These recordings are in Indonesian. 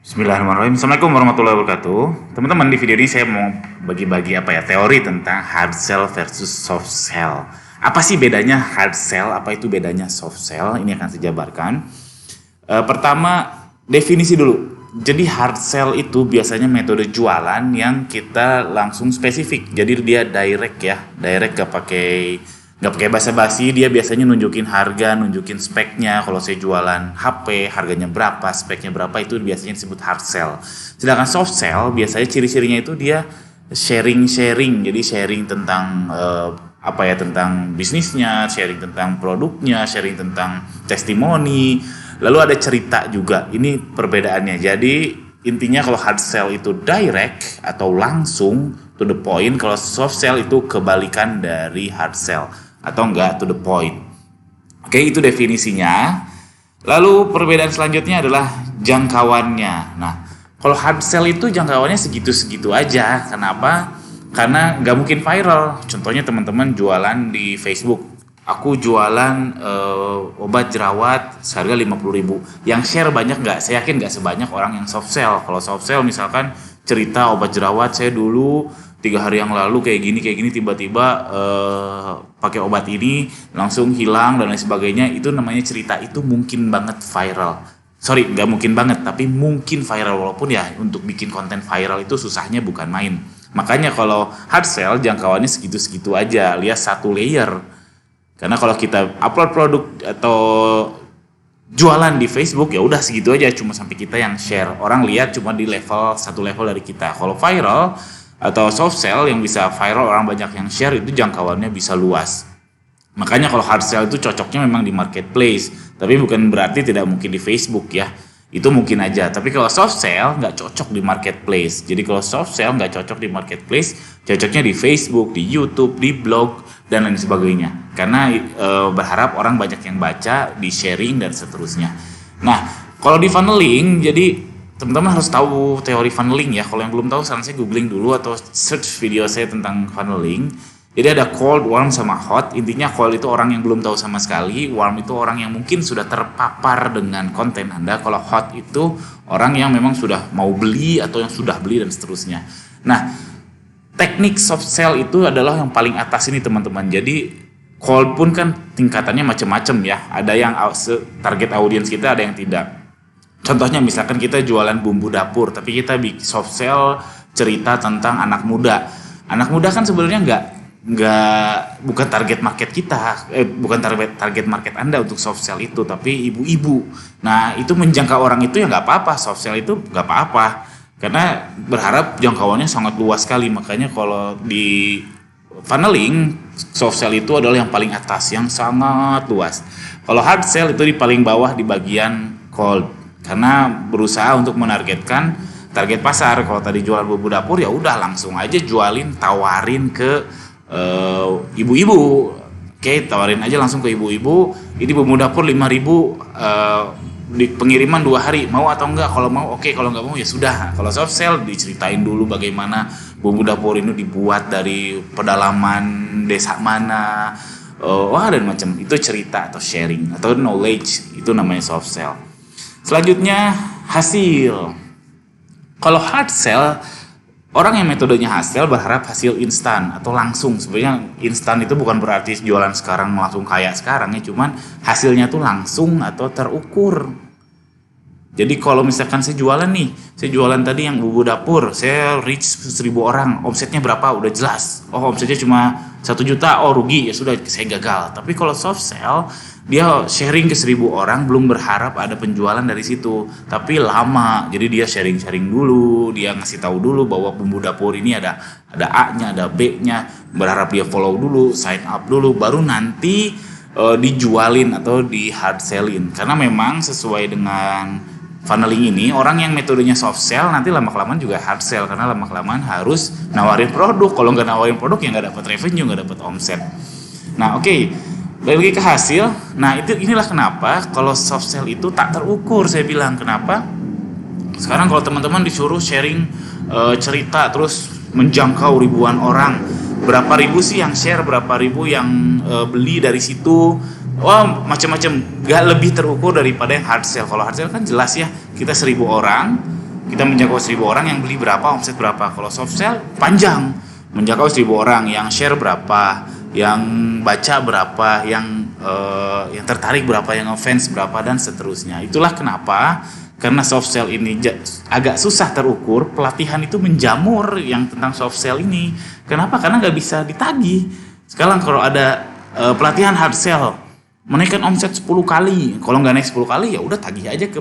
Bismillahirrahmanirrahim. Assalamualaikum warahmatullahi wabarakatuh. Teman-teman, di video ini saya mau bagi-bagi teori tentang hard sell versus soft sell. Apa sih bedanya hard sell? Apa itu bedanya soft sell? Ini akan saya jabarkan. Pertama, definisi dulu. Jadi hard sell itu biasanya metode jualan yang kita langsung spesifik. Jadi dia direct ya, direct nggak pakai basa-basi. Dia biasanya nunjukin harga, nunjukin speknya. Kalau saya jualan HP, harganya berapa, speknya berapa, itu biasanya disebut hard sell. Sedangkan soft sell biasanya ciri-cirinya itu dia sharing. Jadi sharing tentang tentang bisnisnya, sharing tentang produknya, sharing tentang testimoni. Lalu ada cerita juga. Ini perbedaannya. Jadi intinya kalau hard sell itu direct atau langsung to the point, kalau soft sell itu kebalikan dari hard sell atau enggak to the point. Oke, itu definisinya. Lalu perbedaan selanjutnya adalah jangkauannya. Nah, kalau hard sell itu jangkauannya segitu-segitu aja. Kenapa? Karena nggak mungkin viral. Contohnya teman-teman jualan di Facebook. Aku jualan obat jerawat seharga 50.000. Yang share banyak nggak? Saya yakin nggak sebanyak orang yang soft sell. Kalau soft sell misalkan cerita obat jerawat saya dulu 3 hari yang lalu kayak gini tiba-tiba pakai obat ini langsung hilang dan lain sebagainya, itu namanya cerita, itu mungkin banget viral. Sorry, nggak mungkin banget, tapi mungkin viral, walaupun ya untuk bikin konten viral itu susahnya bukan main. Makanya kalau hard sell jangkauannya segitu-segitu aja, alias satu layer. Karena kalau kita upload produk atau jualan di Facebook ya udah segitu aja, cuma sampai kita yang share. Orang lihat cuma di satu level dari kita. Kalau viral atau soft sell yang bisa viral, orang banyak yang share, itu jangkauannya bisa luas. Makanya kalau hard sell itu cocoknya memang di marketplace, tapi bukan berarti tidak mungkin di Facebook ya. Itu mungkin aja. Tapi kalau soft sell nggak cocok di marketplace. Jadi kalau soft sell nggak cocok di marketplace, cocoknya di Facebook, di YouTube, di blog, dan lain sebagainya. Karena berharap orang banyak yang baca, di sharing, dan seterusnya. Nah, kalau di funneling, jadi teman-teman harus tahu teori funneling ya. Kalau yang belum tahu, saran saya googling dulu atau search video saya tentang funneling. Jadi ada cold, warm, sama hot. Intinya cold itu orang yang belum tahu sama sekali. Warm itu orang yang mungkin sudah terpapar dengan konten Anda. Kalau hot itu orang yang memang sudah mau beli atau yang sudah beli dan seterusnya. Nah, teknik soft sell itu adalah yang paling atas ini teman-teman. Jadi cold pun kan tingkatannya macam-macam ya. Ada yang target audience kita, ada yang tidak. Contohnya misalkan kita jualan bumbu dapur, tapi kita bikin soft sell cerita tentang anak muda. Anak muda kan sebenarnya bukan target market kita, bukan target market Anda untuk soft sell itu, tapi ibu-ibu. Nah, itu menjangkau orang itu ya nggak apa-apa, soft sell itu nggak apa-apa, karena berharap jangkauannya sangat luas sekali. Makanya kalau di funneling, soft sell itu adalah yang paling atas, yang sangat luas. Kalau hard sell itu di paling bawah di bagian cold, karena berusaha untuk menargetkan target pasar. Kalau tadi jual bumbu dapur ya udah langsung aja jualin, tawarin ke ibu-ibu. Oke, tawarin aja langsung ke ibu-ibu, ini bumbu dapur 5.000, di pengiriman 2 hari, mau atau enggak? Kalau mau oke, kalau enggak mau ya sudah. Kalau soft sell diceritain dulu bagaimana bumbu dapur ini dibuat dari pedalaman desa mana, dan macam itu, cerita atau sharing atau knowledge, itu namanya soft sell. Selanjutnya hasil. Kalau hard sell, orang yang metodenya hasil berharap hasil instan atau langsung. Sebenarnya instan itu bukan berarti jualan sekarang langsung kaya sekarang ya, cuman hasilnya tuh langsung atau terukur. Jadi kalau misalkan saya jualan tadi yang bumbu dapur, saya reach 1.000 orang, omsetnya berapa? Udah jelas. Oh, omsetnya cuma 1 juta, oh rugi, ya sudah saya gagal. Tapi kalau soft sell, dia sharing ke 1.000 orang, belum berharap ada penjualan dari situ, tapi lama. Jadi dia sharing dulu, dia ngasih tahu dulu bahwa bumbu dapur ini ada A-nya, ada B-nya, berharap dia follow dulu, sign up dulu, baru nanti dijualin atau di hard sellin. Karena memang sesuai dengan funneling ini, orang yang metodenya soft sell nanti lama-kelamaan juga hard sell, karena lama-kelamaan harus nawarin produk. Kalau nggak nawarin produk ya nggak dapat revenue, nggak dapat omset. Nah, oke. Balik lagi ke hasil. Nah, inilah kenapa kalau soft sell itu tak terukur. Saya bilang kenapa? Sekarang kalau teman-teman disuruh sharing cerita terus menjangkau ribuan orang, berapa ribu sih yang share, berapa ribu yang beli dari situ? Macam-macam, gak lebih terukur daripada yang hard sell. Kalau hard sell kan jelas ya, kita 1.000 orang, kita menjangkau 1.000 orang yang beli berapa, omset berapa. Kalau soft sell panjang, menjangkau 1.000 orang yang share berapa, yang baca berapa, yang tertarik berapa, yang ngefans berapa, dan seterusnya. Itulah kenapa, karena soft sell ini agak susah terukur, pelatihan itu menjamur yang tentang soft sell ini. Kenapa? Karena nggak bisa ditagih. Sekarang kalau ada pelatihan hard sell, menaikkan omset 10 kali, kalau nggak naik 10 kali ya udah tagih aja ke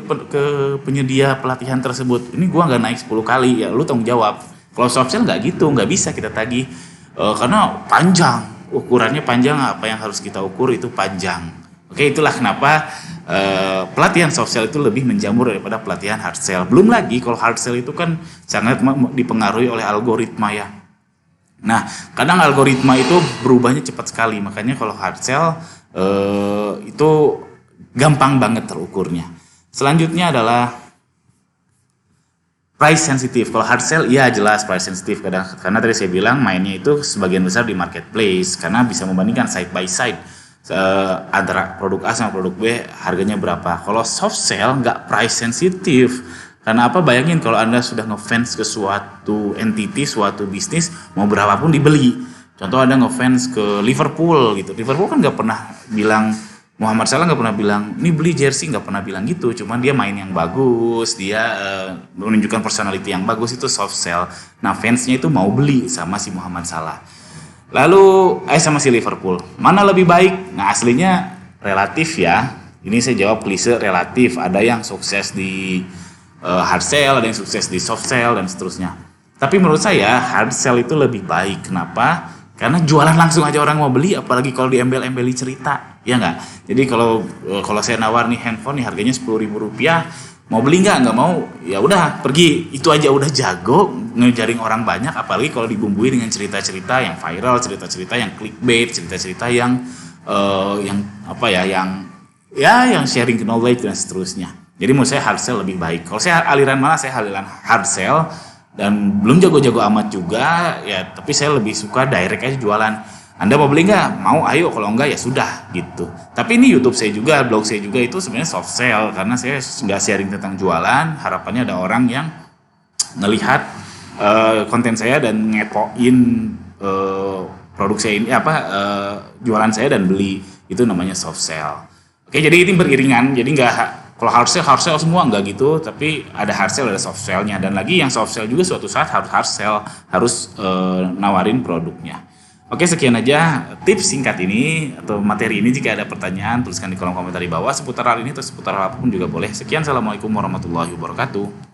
penyedia pelatihan tersebut. Ini gua nggak naik 10 kali, ya lu tanggung jawab. Kalau soft sell nggak gitu, nggak bisa kita tagih karena panjang, ukurannya panjang, apa yang harus kita ukur itu panjang. Oke, itulah kenapa pelatihan soft sell itu lebih menjamur daripada pelatihan hard sell. Belum lagi kalau hard sell itu kan sangat dipengaruhi oleh algoritma ya. Nah, kadang algoritma itu berubahnya cepat sekali, makanya kalau hard sell itu gampang banget terukurnya. Selanjutnya adalah price sensitive. Kalau hard sell, ya jelas price sensitive. Karena tadi saya bilang mainnya itu sebagian besar di marketplace, karena bisa membandingkan side by side antara produk A sama produk B harganya berapa. Kalau soft sell nggak price sensitive. Karena apa? Bayangin kalau Anda sudah ngefans ke suatu entity, suatu bisnis, mau berapapun dibeli. Contoh Anda ngefans ke Liverpool gitu. Liverpool kan nggak pernah bilang, Muhammad Salah nggak pernah bilang, ini beli jersey, nggak pernah bilang gitu. Cuman dia main yang bagus, dia menunjukkan personality yang bagus, itu soft sell. Nah fansnya itu mau beli sama si Muhammad Salah. Lalu sama si Liverpool. Mana lebih baik? Nah aslinya relatif ya. Ini saya jawab klise relatif. Ada yang sukses di hard sell, ada yang sukses di soft sell, dan seterusnya. Tapi menurut saya hard sell itu lebih baik. Kenapa? Karena jualan langsung aja orang mau beli, apalagi kalau diembel-embeli cerita, ya nggak? Jadi kalau saya nawar nih handphone nih harganya Rp10.000, mau beli nggak mau, ya udah pergi, itu aja udah jago ngejaring orang banyak. Apalagi kalau dibumbui dengan cerita-cerita yang viral, cerita-cerita yang clickbait, cerita-cerita yang yang sharing knowledge dan seterusnya. Jadi menurut saya hard sell lebih baik. Kalau saya aliran mana? Saya aliran hard sell. Dan belum jago-jago amat juga ya, tapi saya lebih suka direct aja jualan. Anda mau beli nggak? Mau, ayo. Kalau enggak ya sudah gitu. Tapi ini YouTube saya juga, blog saya juga itu sebenarnya soft sell, karena saya nggak sharing tentang jualan. Harapannya ada orang yang ngelihat konten saya dan ngepoin produk saya ini jualan saya dan beli. Itu namanya soft sell. Oke, jadi ini beriringan. Jadi nggak, kalau hard sell semua enggak gitu, tapi ada hard sell, ada soft sell-nya. Dan lagi yang soft sell juga suatu saat harus hard sell, harus nawarin produknya. Oke, sekian aja tips singkat ini atau materi ini. Jika ada pertanyaan, tuliskan di kolom komentar di bawah seputar hal ini atau seputar hal apapun juga boleh. Sekian, assalamualaikum warahmatullahi wabarakatuh.